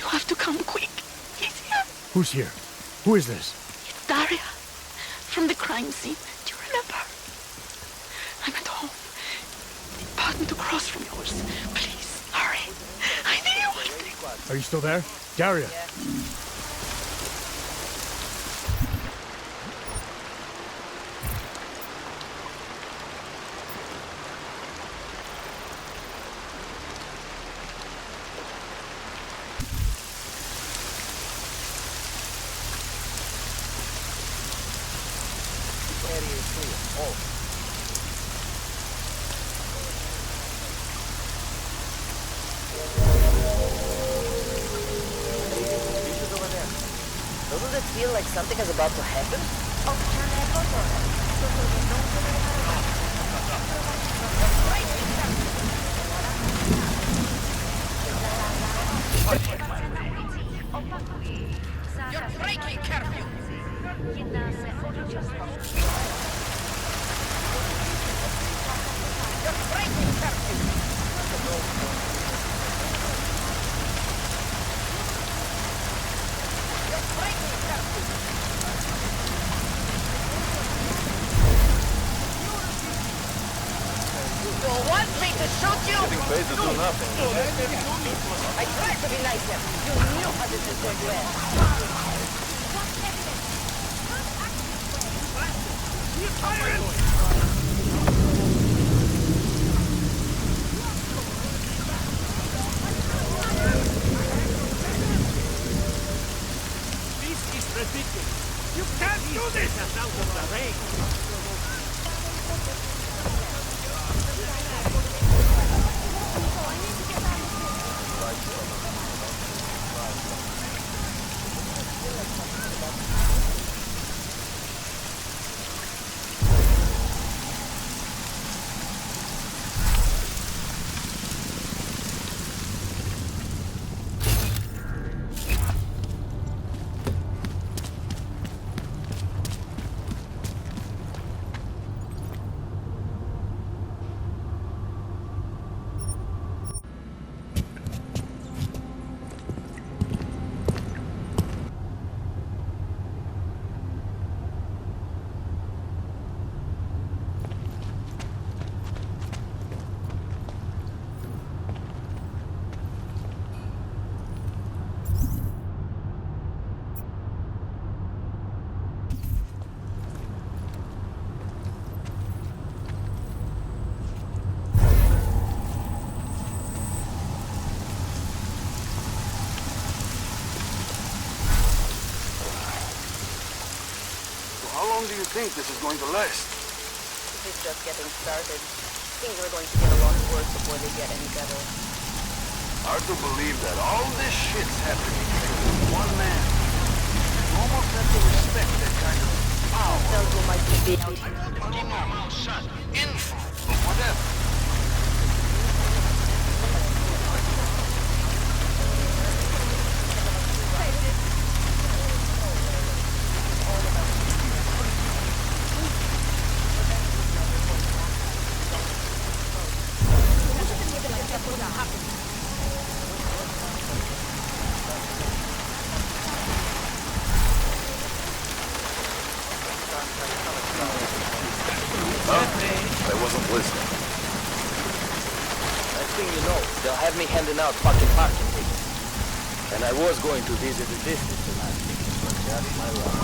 You have to come quick. He's here. Who's here? Who is this? It's Daria. From the crime scene. Do you remember? I'm at home. The button to cross from yours. Please, hurry. I need you one thing. Are you still there? Daria! Doesn't it feel like something is about to happen? You're breaking curfew! You're breaking curfew! You want me to shoot you? Getting paid to do nothing. I tried to be nicer. You knew how this was going to end. This is ridiculous. You can't do this out of the rain. How long do you think this is going to last? This is just getting started. Things are going to get a lot worse before they get any better. Hard to believe that all this shit's happening because of one man. You almost have to respect that kind of power. Tell you might be big. Keep your mouth shut. Info, or whatever. I wasn't listening. Next thing you know, they'll have me handing out fucking parking tickets. And I was going to visit the district tonight, but that's my luck.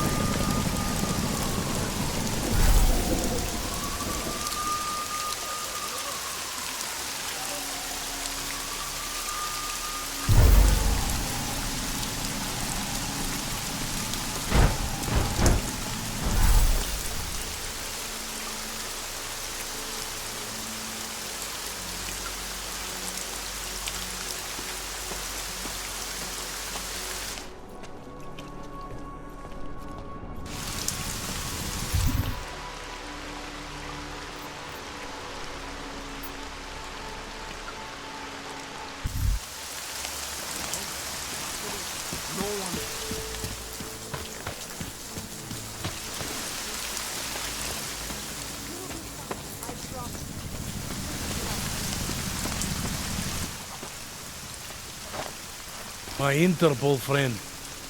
My Interpol friend,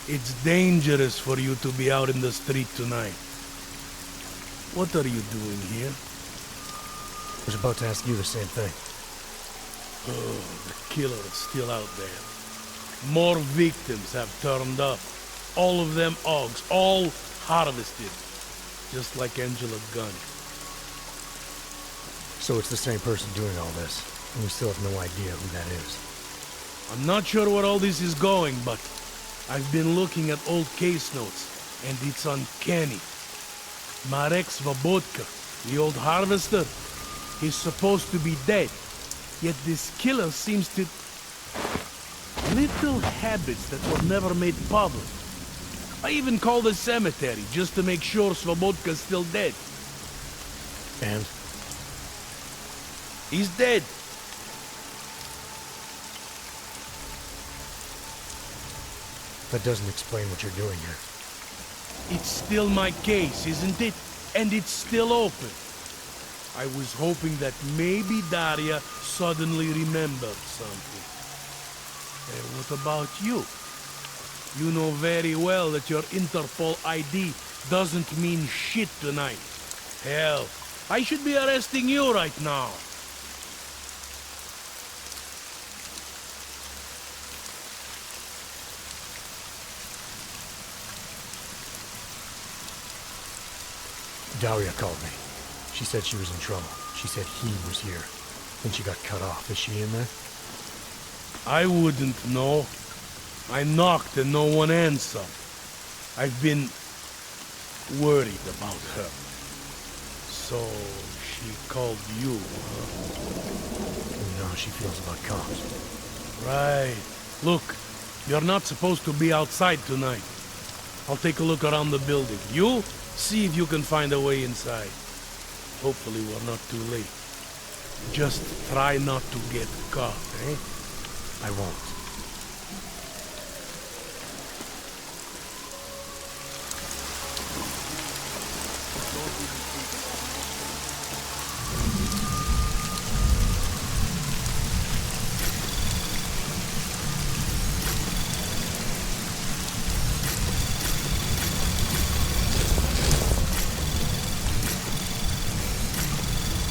it's dangerous for you to be out in the street tonight. What are you doing here? I was about to ask you the same thing. Oh, the killer is still out there. More victims have turned up. All of them Augs, all harvested. Just like Angela Gunn. So it's the same person doing all this, and we still have no idea who that is. I'm not sure where all this is going, but I've been looking at old case notes, and it's uncanny. Marek Svobotka, the old harvester, he's supposed to be dead. Yet this killer seems to... Little habits that were never made public. I even called the cemetery just to make sure Svobodka's still dead. And? He's dead. That doesn't explain what you're doing here. It's still my case, isn't it? And it's still open. I was hoping that maybe Daria suddenly remembered something. What about you? You know very well that your Interpol ID doesn't mean shit tonight. Hell, I should be arresting you right now. Daria called me. She said she was in trouble. She said he was here. Then she got cut off. Is she in there? I wouldn't know. I knocked and no one answered. I've been worried about her. So she called you, huh? You know how she feels about cops. Right. Look, you're not supposed to be outside tonight. I'll take a look around the building. You, see if you can find a way inside. Hopefully we're not too late. Just try not to get caught, eh? I won't.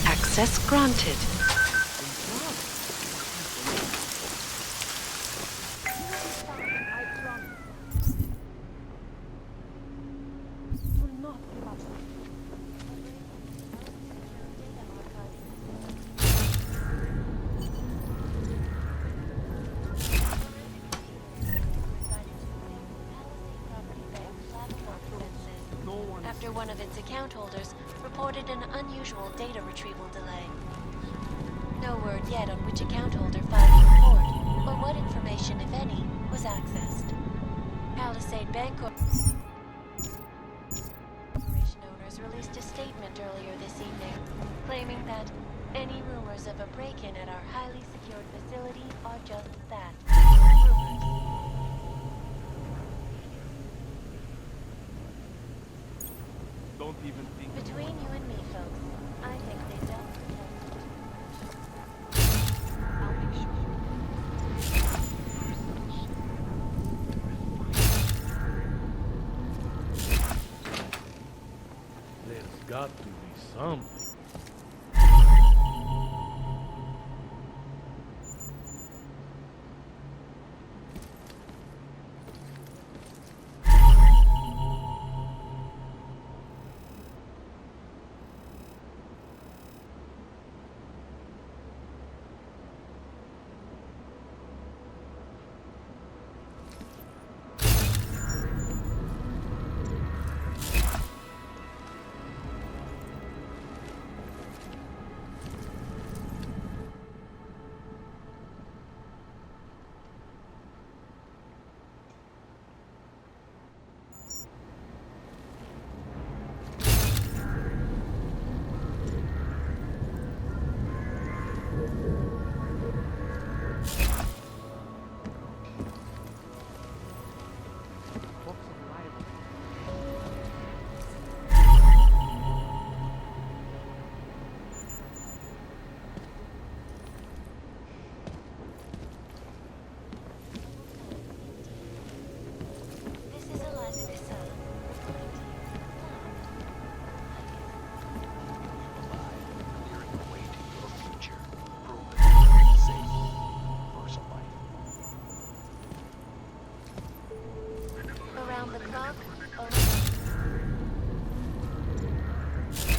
Access granted. After one of its account holders reported an unusual data retrieval delay. No word yet on which account holder filed the report, or what information, if any, was accessed. Palisade Bank Corporation owners released a statement earlier this evening, claiming that any rumors of a break-in at our highly secured facility are just that, rumors. Don't even think. Between you and me, folks, I think they don't pretend. I'll make sure. There's got to be something. From the clock,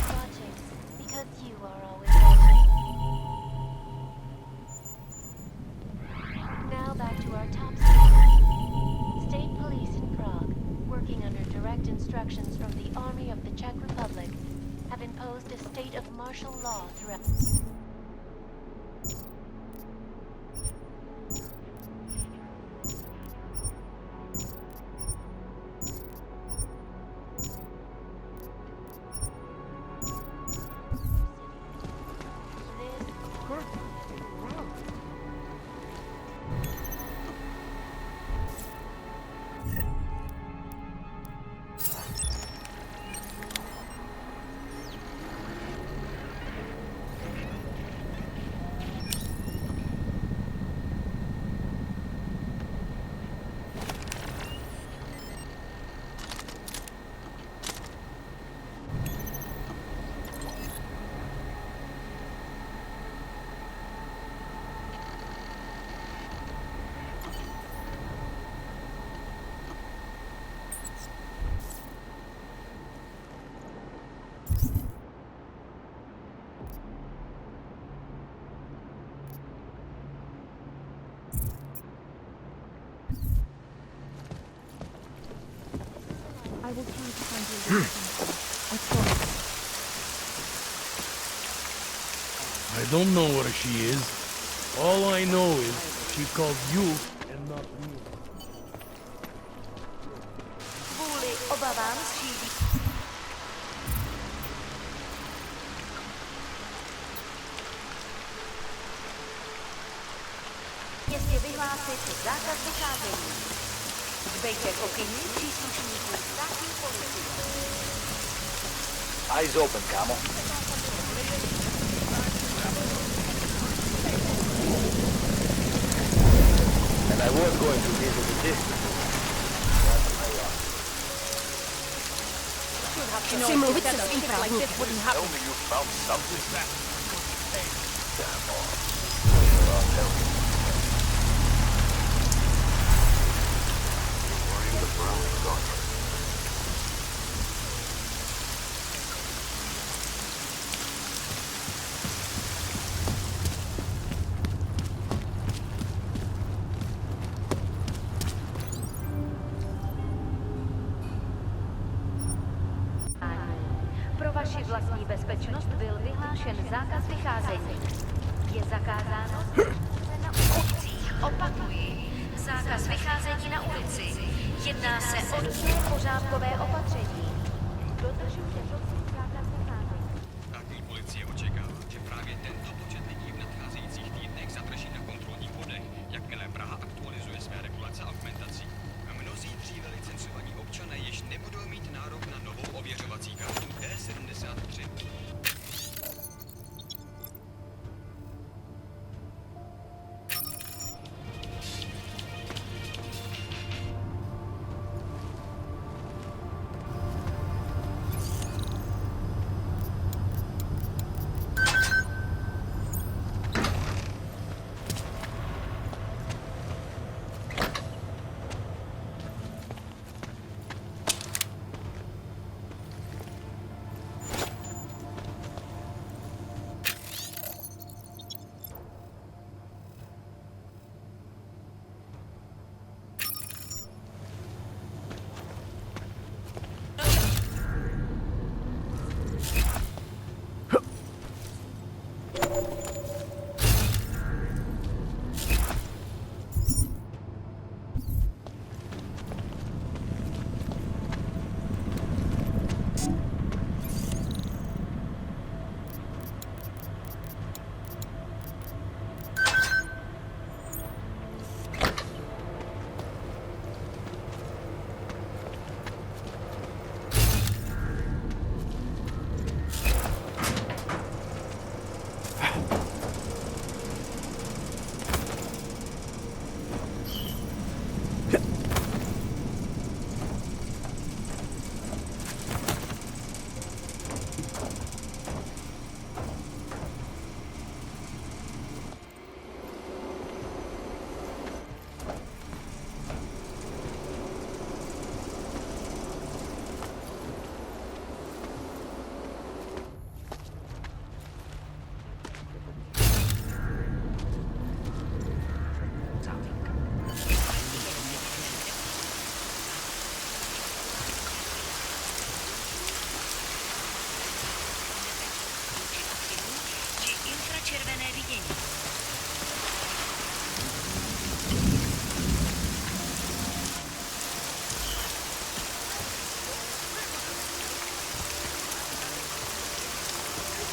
watching, because you are always watching. Now back to our top story. State police in Prague, working under direct instructions from the Army of the Czech Republic, have imposed a state of martial law throughout. I will try to find you. I promise. I don't know where she is. All I know is she called you and not me. Kvůli obavám střídí. Městě vyhlásit zákaz vycházení. Dbejte pokyny příslušníků státní policie. Eyes open, Camo. And I was going to visit the district. Chci mluvit se svým právníkem. Tell me you found something. Damn off. I'll help you. Worrying the brown daughter. Pro vaši vlastní bezpečnost byl vyhlášen zákaz vycházení. Je zakázáno na ulicích. Opakuji, zákaz vycházení na ulici. Jedná se o pořádkové opatření. Dodržujte prosím zákaz vycházení. Státní policie očekává, že právě tento počet lidí v nadcházejících týdnech zadrží na kontrolních bodech, jakmile Praha aktualizuje své regulace augmentací. A mnozí dříve licencovaní občané již nebudou mít nárok na novou ověřovací kartu D73.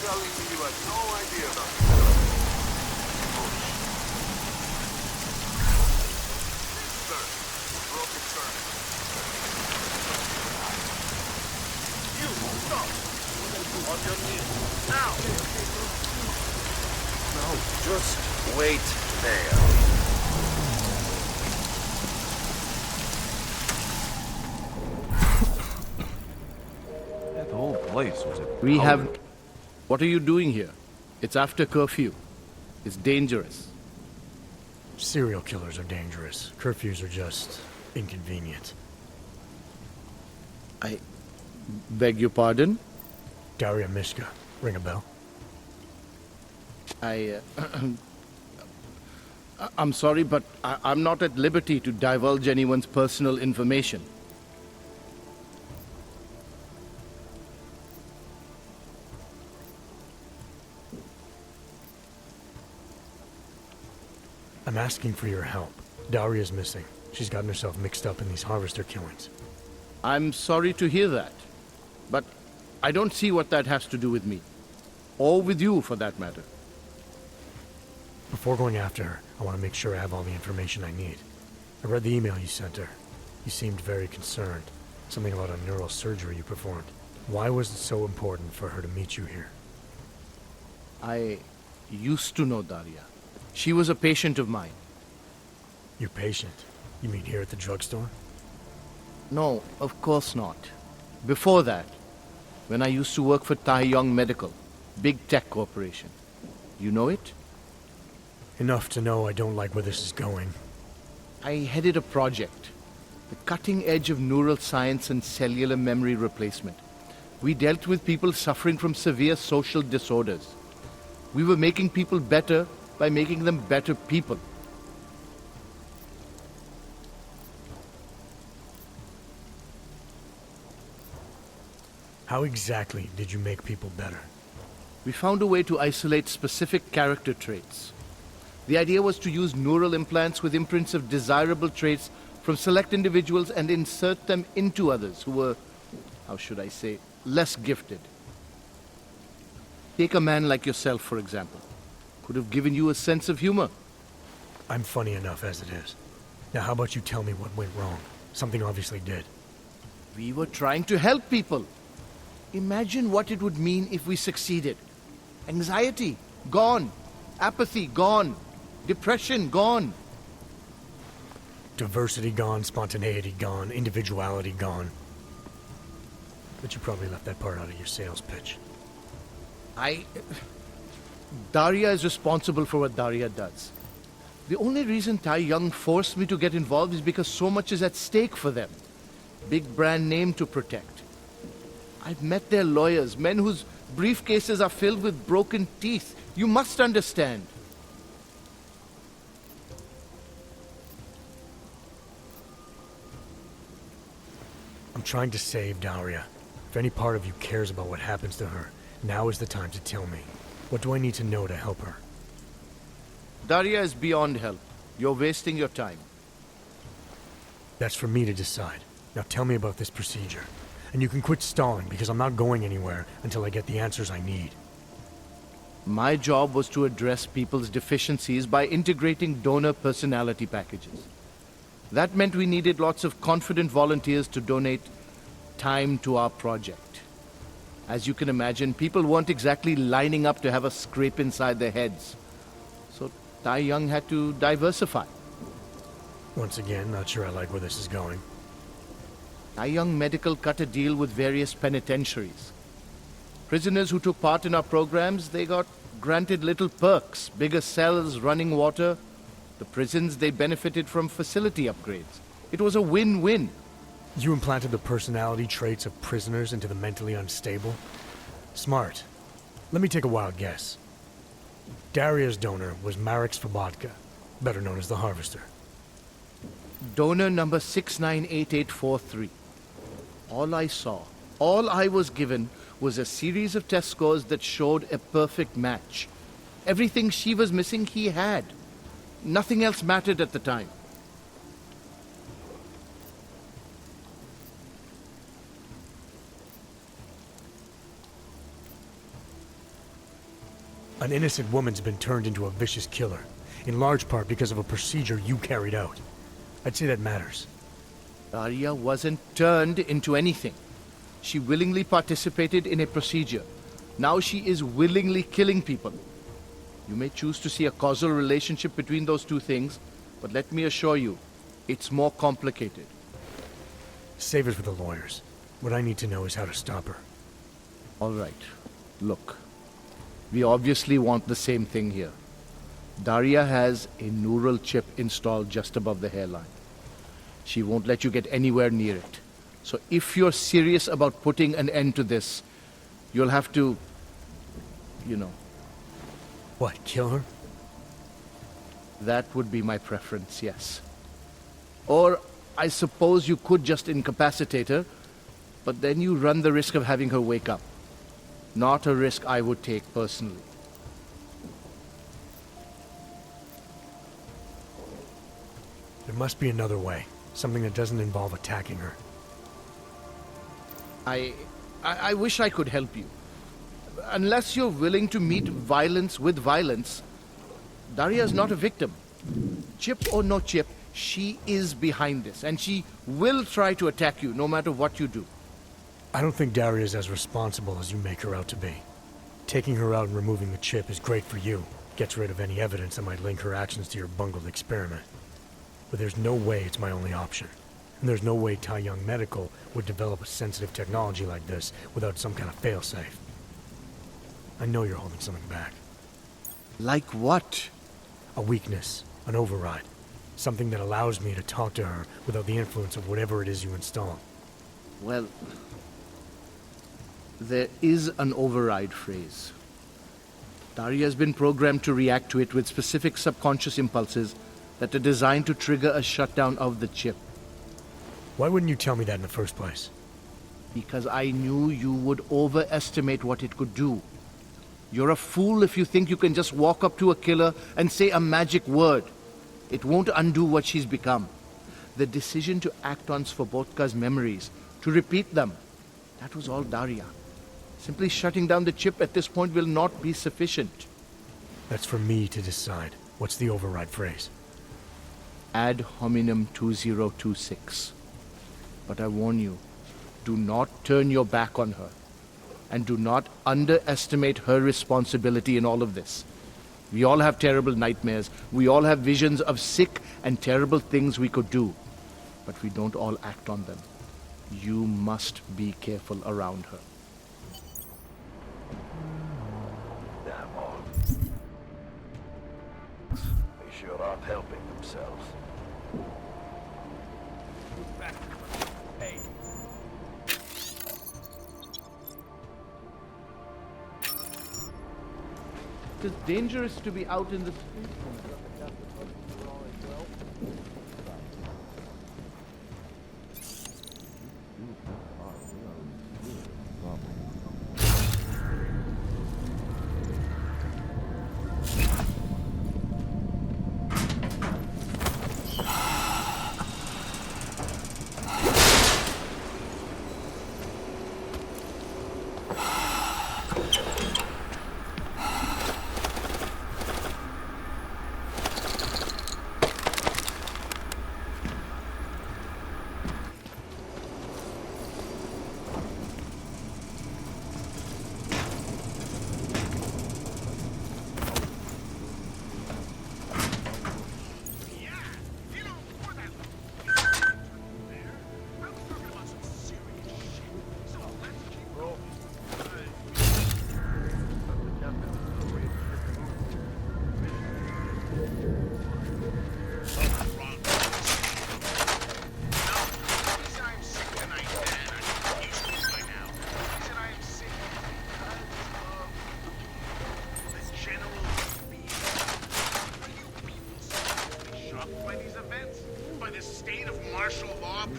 telling me you had no idea about this. Sir, broken turn. You, stop! On your knees, now! No, just wait there. That whole place was a... We have... What are you doing here? It's after curfew. It's dangerous. Serial killers are dangerous. Curfews are just inconvenient. I beg your pardon? Daria Myska. Ring a bell? I'm sorry, but I'm not at liberty to divulge anyone's personal information. I'm asking for your help. Daria's missing. She's gotten herself mixed up in these harvester killings. I'm sorry to hear that, but I don't see what that has to do with me. Or with you, for that matter. Before going after her, I want to make sure I have all the information I need. I read the email you sent her. You seemed very concerned. Something about a neural surgery you performed. Why was it so important for her to meet you here? I used to know Daria. She was a patient of mine. Your patient? You mean here at the drugstore? No, of course not. Before that, when I used to work for Taeyong Medical, big tech corporation. You know it? Enough to know I don't like where this is going. I headed a project, the cutting edge of neural science and cellular memory replacement. We dealt with people suffering from severe social disorders. We were making people better by making them better people. How exactly did you make people better? We found a way to isolate specific character traits. The idea was to use neural implants with imprints of desirable traits from select individuals and insert them into others who were, how should I say, less gifted. Take a man like yourself, for example. Could have given you a sense of humor. I'm funny enough as it is. Now how about you tell me what went wrong? Something obviously did. We were trying to help people. Imagine what it would mean if we succeeded. Anxiety, gone. Apathy, gone. Depression, gone. Diversity gone, spontaneity gone, individuality gone. But you probably left that part out of your sales pitch. Daria is responsible for what Daria does. The only reason Taeyong forced me to get involved is because so much is at stake for them. Big brand name to protect. I've met their lawyers, men whose briefcases are filled with broken teeth. You must understand. I'm trying to save Daria. If any part of you cares about what happens to her, now is the time to tell me. What do I need to know to help her? Daria is beyond help. You're wasting your time. That's for me to decide. Now tell me about this procedure. And you can quit stalling, because I'm not going anywhere until I get the answers I need. My job was to address people's deficiencies by integrating donor personality packages. That meant we needed lots of confident volunteers to donate time to our project. As you can imagine, people weren't exactly lining up to have a scrape inside their heads. So Taeyong had to diversify. Once again, not sure I like where this is going. Taeyong Medical cut a deal with various penitentiaries. Prisoners who took part in our programs, they got granted little perks, bigger cells, running water. The prisons, they benefited from facility upgrades. It was a win-win. You implanted the personality traits of prisoners into the mentally unstable? Smart. Let me take a wild guess. Daria's donor was Marek Svobotka, better known as the Harvester. Donor number 698843. All I saw, all I was given, was a series of test scores that showed a perfect match. Everything she was missing, he had. Nothing else mattered at the time. An innocent woman's been turned into a vicious killer, in large part because of a procedure you carried out. I'd say that matters. Daria wasn't turned into anything. She willingly participated in a procedure. Now she is willingly killing people. You may choose to see a causal relationship between those two things, but let me assure you, it's more complicated. Save it for the lawyers. What I need to know is how to stop her. All right. Look. We obviously want the same thing here. Daria has a neural chip installed just above the hairline. She won't let you get anywhere near it. So if you're serious about putting an end to this, you'll have to, you know. What, kill her? That would be my preference, yes. Or I suppose you could just incapacitate her, but then you run the risk of having her wake up. Not a risk I would take personally. There must be another way. Something that doesn't involve attacking her. I wish I could help you. Unless you're willing to meet violence with violence, Daria's not a victim. Chip or no chip, she is behind this, and she will try to attack you no matter what you do. I don't think Daria's as responsible as you make her out to be. Taking her out and removing the chip is great for you. Gets rid of any evidence that might link her actions to your bungled experiment. But there's no way it's my only option. And there's no way Tai Young Medical would develop a sensitive technology like this without some kind of failsafe. I know you're holding something back. Like what? A weakness, an override. Something that allows me to talk to her without the influence of whatever it is you install. Well, there is an override phrase. Daria has been programmed to react to it with specific subconscious impulses that are designed to trigger a shutdown of the chip. Why wouldn't you tell me that in the first place? Because I knew you would overestimate what it could do. You're a fool if you think you can just walk up to a killer and say a magic word. It won't undo what she's become. The decision to act on Svobodka's memories, to repeat them, that was all Daria. Simply shutting down the chip at this point will not be sufficient. That's for me to decide. What's the override phrase? Ad hominem 2026. But I warn you, do not turn your back on her. And do not underestimate her responsibility in all of this. We all have terrible nightmares. We all have visions of sick and terrible things we could do. But we don't all act on them. You must be careful around her. Damn all. They sure aren't helping themselves. Hey. It's dangerous to be out in the street.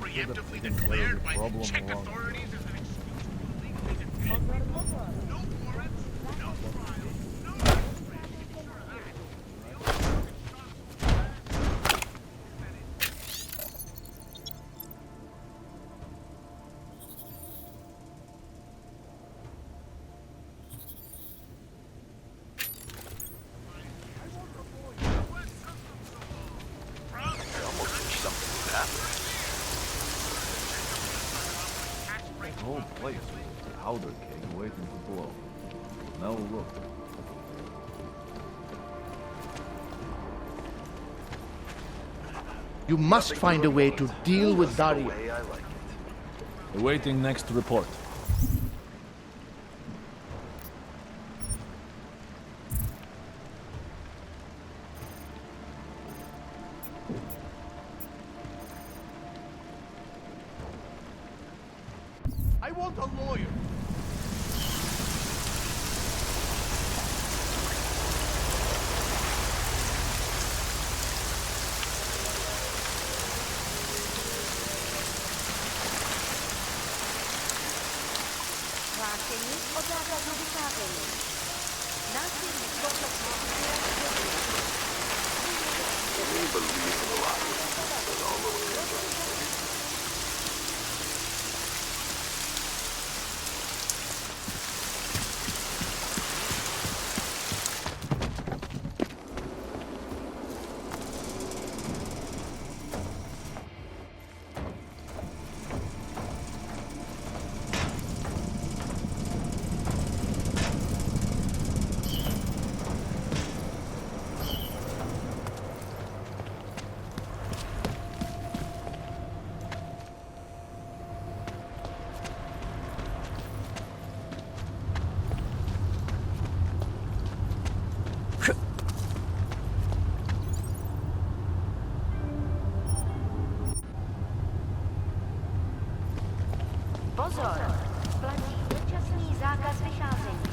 Preemptively declared by Czech authorities as an excuse to illegally detain people. No warrants, no trial, no arrest. Sure of that. That whole place was a powder keg waiting to blow. Now look. You must find a way to deal with Daria. Awaiting next report. I want a lawyer. Hlášení o zákazu vycházení. Násilný komplex Pozor! Platí dočasný zákaz vycházení.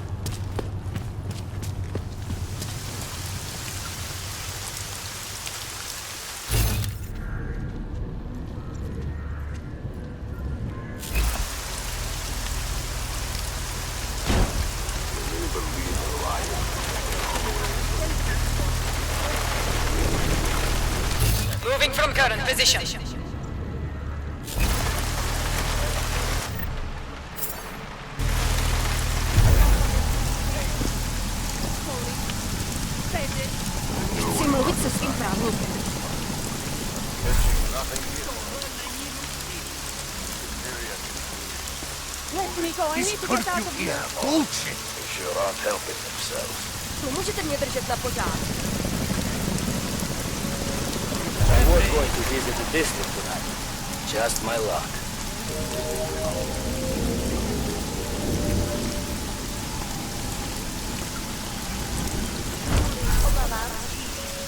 Moving from current position. Chci mluvit se svým právníkem. Let me go, I need to get out of here. Bullshit. They sure aren't helping themselves. Tu můžete mě držet na pořád. I was going to visit the district tonight. Just my luck. Obavám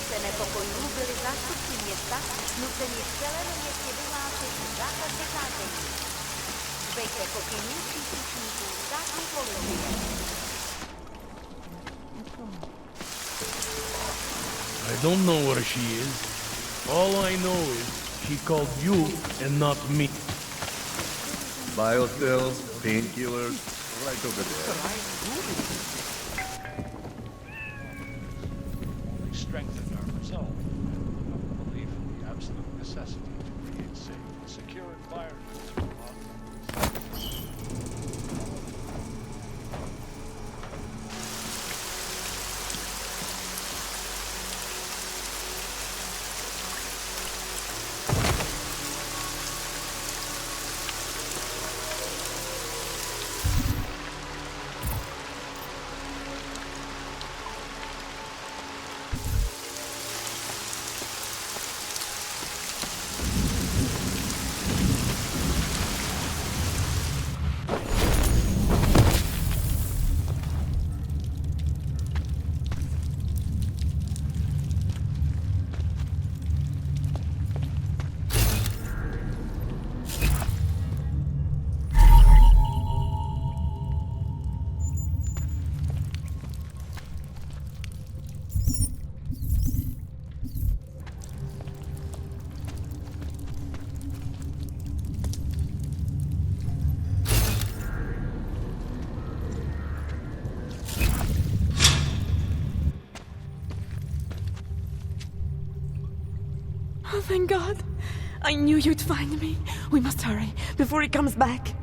se nepokojů byli zástupci města nuceni v celém městě vyhlásit zákaz vycházení. Dbejte pokynů příslušníků státní policie. I don't know where she is. All I know is she called you and not me. Biostills, painkillers, right over there. We strengthened our resolve and our belief in the absolute necessity to create safe and secure environments for all. Oh, thank God. I knew you'd find me. We must hurry, before he comes back.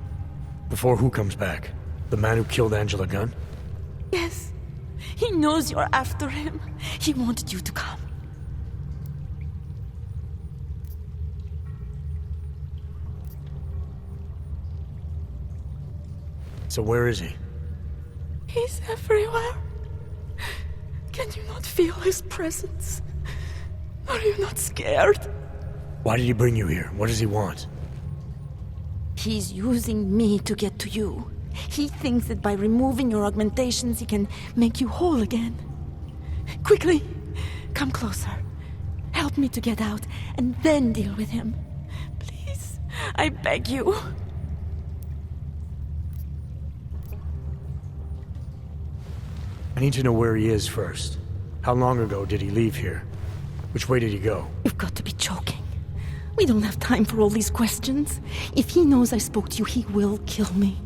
Before who comes back? The man who killed Angela Gunn? Yes. He knows you're after him. He wanted you to come. So where is he? He's everywhere. Can you not feel his presence? Are you not scared? Why did he bring you here? What does he want? He's using me to get to you. He thinks that by removing your augmentations, he can make you whole again. Quickly, come closer. Help me to get out, and then deal with him. Please, I beg you. I need to know where he is first. How long ago did he leave here? Which way did he go? You've got to be joking. We don't have time for all these questions. If he knows I spoke to you, he will kill me.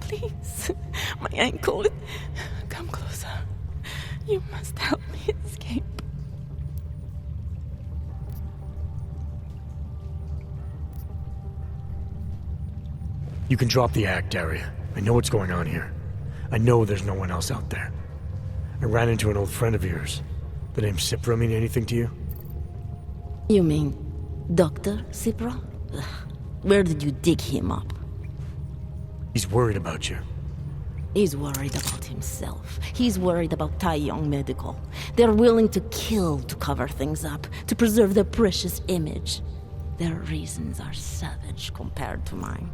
Please, my ankle. Come closer. You must help me escape. You can drop the act, Daria. I know what's going on here. I know there's no one else out there. I ran into an old friend of yours. The name Cipra mean anything to you? You mean Dr. Cipra? Ugh. Where did you dig him up? He's worried about you. He's worried about himself. He's worried about Tai Yong Medical. They're willing to kill to cover things up, to preserve their precious image. Their reasons are savage compared to mine.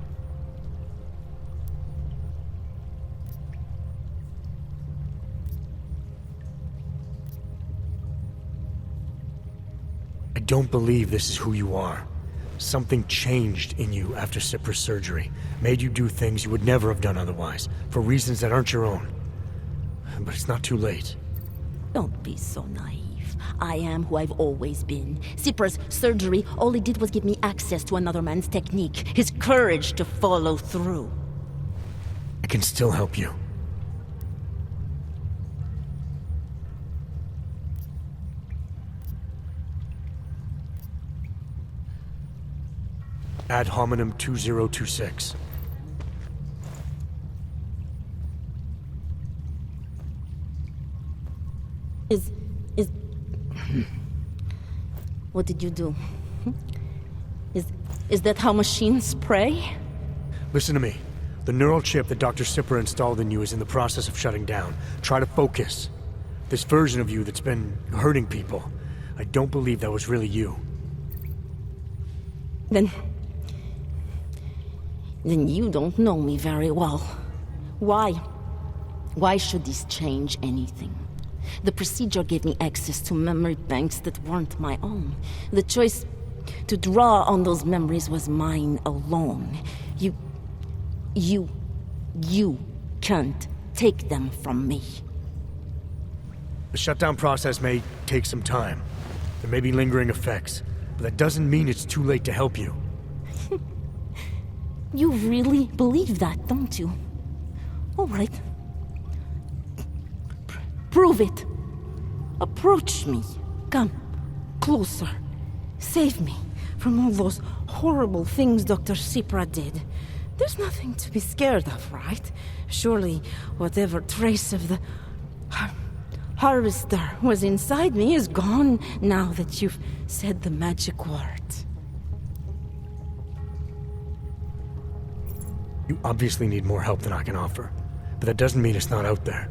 I don't believe this is who you are. Something changed in you after Cipra's surgery. Made you do things you would never have done otherwise, for reasons that aren't your own. But it's not too late. Don't be so naive. I am who I've always been. Cipra's surgery, all it did was give me access to another man's technique, his courage to follow through. I can still help you. Ad hominem 2026. What did you do? Is that how machines pray? Listen to me. The neural chip that Dr. Cipra installed in you is in the process of shutting down. Try to focus. This version of you that's been hurting people, I don't believe that was really you. Then you don't know me very well. Why? Why should this change anything? The procedure gave me access to memory banks that weren't my own. The choice to draw on those memories was mine alone. You can't take them from me. The shutdown process may take some time. There may be lingering effects, but that doesn't mean it's too late to help you. You really believe that, don't you? All right. Prove it. Approach me. Come. Closer. Save me from all those horrible things Dr. Cipra did. There's nothing to be scared of, right? Surely whatever trace of the harvester was inside me is gone now that you've said the magic words. You obviously need more help than I can offer, but that doesn't mean it's not out there.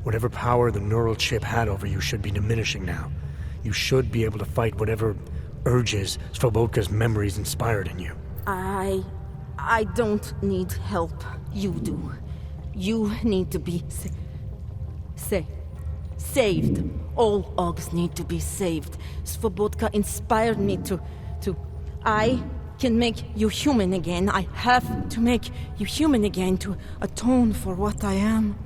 Whatever power the neural chip had over you should be diminishing now. You should be able to fight whatever urges Svobodka's memories inspired in you. I don't need help. You do. You need to be saved. All Augs need to be saved. Svobodka inspired me to... I can make you human again. I have to make you human again to atone for what I am.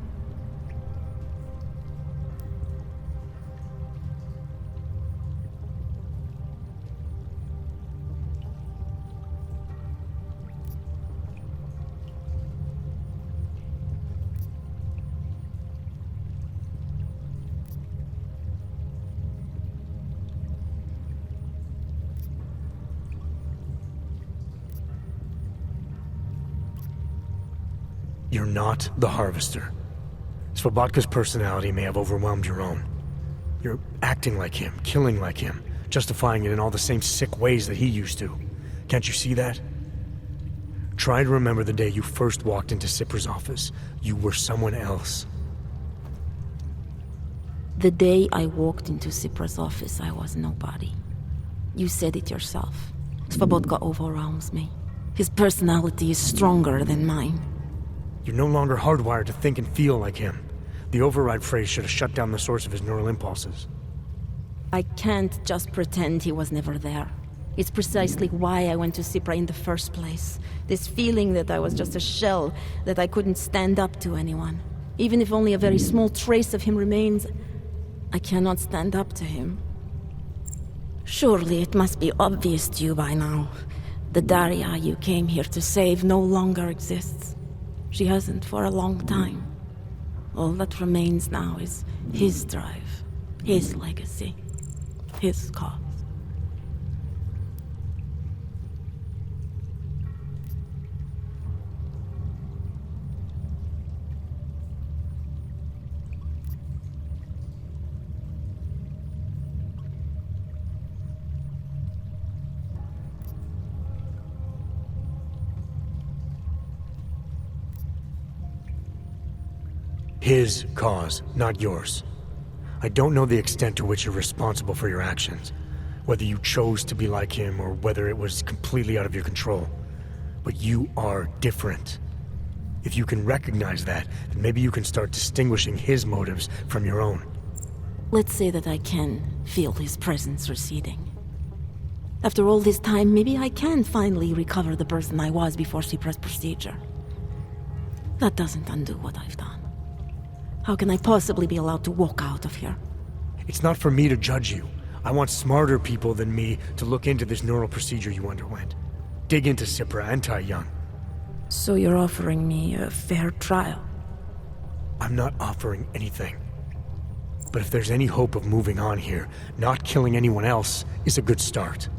You're not the Harvester. Svobodka's personality may have overwhelmed your own. You're acting like him, killing like him, justifying it in all the same sick ways that he used to. Can't you see that? Try to remember the day you first walked into Cipra's office. You were someone else. The day I walked into Cipra's office, I was nobody. You said it yourself. Svobodka overwhelms me. His personality is stronger than mine. You're no longer hardwired to think and feel like him. The override phrase should have shut down the source of his neural impulses. I can't just pretend he was never there. It's precisely why I went to Cipra in the first place. This feeling that I was just a shell, that I couldn't stand up to anyone. Even if only a very small trace of him remains, I cannot stand up to him. Surely it must be obvious to you by now. The Daria you came here to save no longer exists. She hasn't for a long time. All that remains now is his drive, his legacy, his cause. His cause, not yours. I don't know the extent to which you're responsible for your actions, whether you chose to be like him or whether it was completely out of your control. But you are different. If you can recognize that, then maybe you can start distinguishing his motives from your own. Let's say that I can feel his presence receding. After all this time, maybe I can finally recover the person I was before Cipra's procedure. That doesn't undo what I've done. How can I possibly be allowed to walk out of here? It's not for me to judge you. I want smarter people than me to look into this neural procedure you underwent. Dig into Cipra and Tai Young. So you're offering me a fair trial? I'm not offering anything. But if there's any hope of moving on here, not killing anyone else is a good start.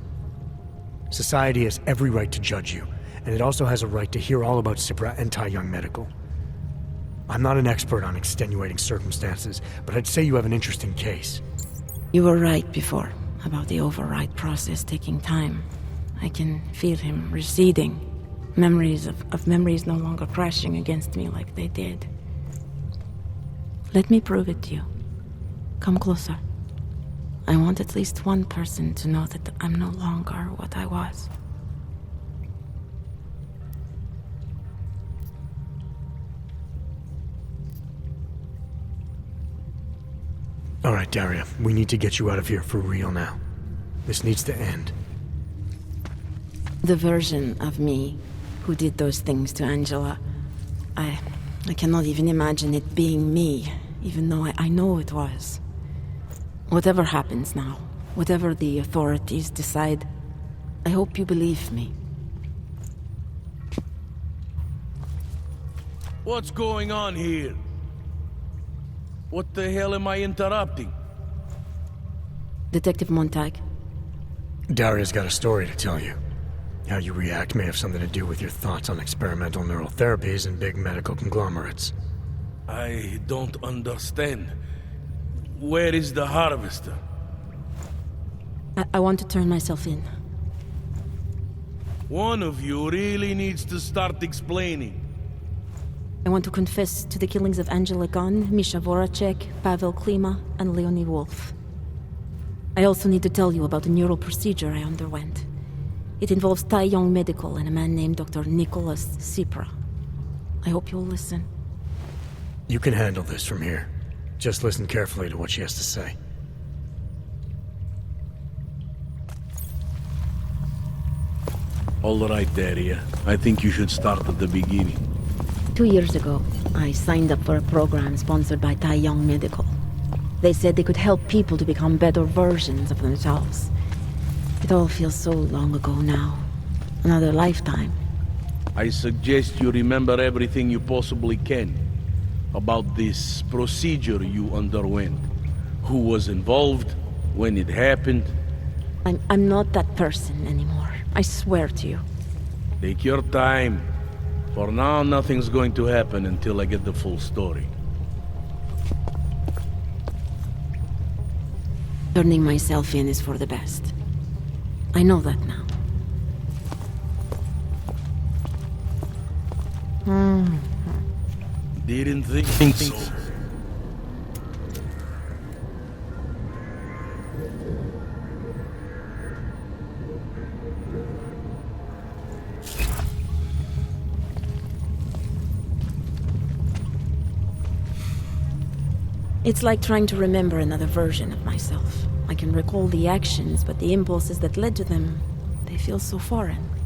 Society has every right to judge you, and it also has a right to hear all about Cipra and Tai Young Medical. I'm not an expert on extenuating circumstances, but I'd say you have an interesting case. You were right before, about the override process taking time. I can feel him receding. Memories of memories no longer crashing against me like they did. Let me prove it to you. Come closer. I want at least one person to know that I'm no longer what I was. All right, Daria, we need to get you out of here for real now. This needs to end. The version of me who did those things to Angela, I cannot even imagine it being me, even though I know it was. Whatever happens now, whatever the authorities decide, I hope you believe me. What's going on here? What the hell am I interrupting? Detective Montag. Daria's got a story to tell you. How you react may have something to do with your thoughts on experimental neural therapies and big medical conglomerates. I don't understand. Where is the harvester? I want to turn myself in. One of you really needs to start explaining. I want to confess to the killings of Angela Gunn, Misha Voracek, Pavel Klima, and Leonie Wolf. I also need to tell you about the neural procedure I underwent. It involves Tai Young Medical and a man named Dr. Nicholas Cipra. I hope you'll listen. You can handle this from here. Just listen carefully to what she has to say. All right, Daria. I think you should start at the beginning. 2 years ago, I signed up for a program sponsored by Tai Young Medical. They said they could help people to become better versions of themselves. It all feels so long ago now. Another lifetime. I suggest you remember everything you possibly can about this procedure you underwent. Who was involved, when it happened. I'm not that person anymore. I swear to you. Take your time. For now, nothing's going to happen until I get the full story. Turning myself in is for the best. I know that now. Didn't think so. It's like trying to remember another version of myself. I can recall the actions, but the impulses that led to them, they feel so foreign.